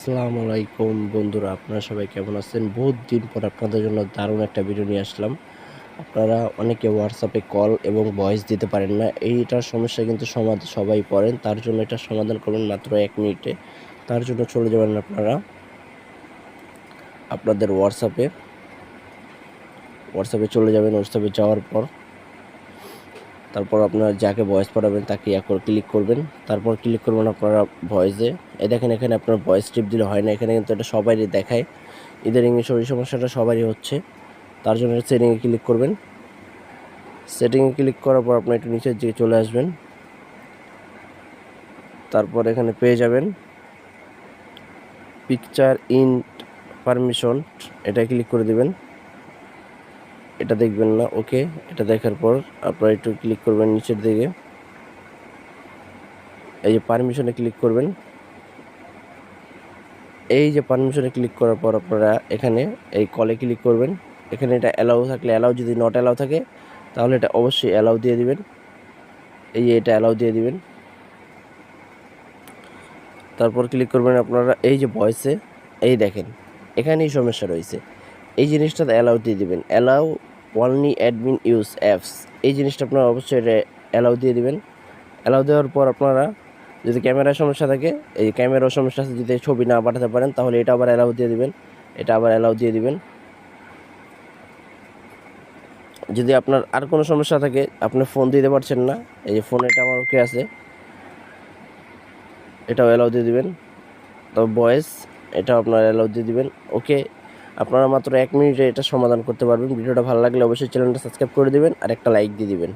আসসালামু আলাইকুম বন্ধুরা, আপনারা সবাই কেমন আছেন? বহুত দিন পর আপনাদের জন্য দারুণ একটা ভিডিও নিয়ে আসলাম। আপনারা অনেকে হোয়াটসঅ্যাপে কল এবং ভয়েস দিতে পারেন না, এইটার সমস্যা কিন্তু সবাই পড়েন। তার জন্য এটা সমাধান করবেন মাত্র 1 মিনিটে। তার জন্য চলে যাবেন আপনারা আপনাদের হোয়াটসঅ্যাপে চলে যাবেন। হোয়াটসঅ্যাপে যাওয়ার পর তারপর আপনারা যাকে ভয়েস পাঠাবেন তাকে ক্লিক করবেন। তারপর ক্লিক করবেন আপনারা ভয়েসে। দেখেন, এখানে আপনার ভয়েস টিপ দিলে হয় না, এখানে কিন্তু এটা সবারই দেখায়। এদের ইংলিশের ওই সমস্যাটা সবারই হচ্ছে। তার জন্য সেটিংয়ে ক্লিক করবেন। সেটিংয়ে ক্লিক করার পর আপনি একটু নিচের দিকে চলে আসবেন। তারপর এখানে পেয়ে যাবেন পিকচার ইন পারমিশন, এটা ক্লিক করে দিবেন। এটা দেখবেন না, ওকে। এটা দেখার পর আপনারা একটু ক্লিক করবেন নিচের দিকে, এই যে পারমিশনে ক্লিক করবেন। এই যে পারমিশনে ক্লিক করার পর আপনারা এখানে এই কলে ক্লিক করবেন। এখানে এটা অ্যালাউ থাকলে অ্যালাউ, যদি নট অ্যালাউ থাকে তাহলে এটা অবশ্যই অ্যালাউ দিয়ে দিবেন। এই যে এটা অ্যালাউ দিয়ে দিবেন। তারপর ক্লিক করবেন আপনারা এই যে ভয়েসে, এই দেখেন এখানেই সমস্যা রয়েছে। এই জিনিসটাতে অ্যালাউ দিয়ে দিবেন, allow only admin use apps, এই জিনিসটা আপনারা অবশ্যই অ্যালাউ দিয়ে দিবেন। অ্যালাউ দেওয়ার পর আপনারা যদি ক্যামেরার সমস্যা থাকে, এই ক্যামেরার সমস্যা আছে, যদি ছবি না পাঠাতে পারেন তাহলে এটা আবার অ্যালাউ দিয়ে দিবেন। এটা আবার অ্যালাউ দিয়ে দিবেন। যদি আপনার আর কোনো সমস্যা থাকে, আপনি ফোন দিতে পারছেন না, এই যে ফোন এটা আমার ওকে আছে, এটাও অ্যালাউ দিয়ে দিবেন। তো ভয়েস, এটা আপনারা অ্যালাউ দিয়ে দিবেন, ওকে। আপনারা মাত্র 1 মিনিটে এটা সমাধান করতে পারবেন। ভিডিওটা ভালো লাগলে অবশ্যই চ্যানেলটা সাবস্ক্রাইব করে দিবেন আর একটা লাইক দিয়ে দিবেন।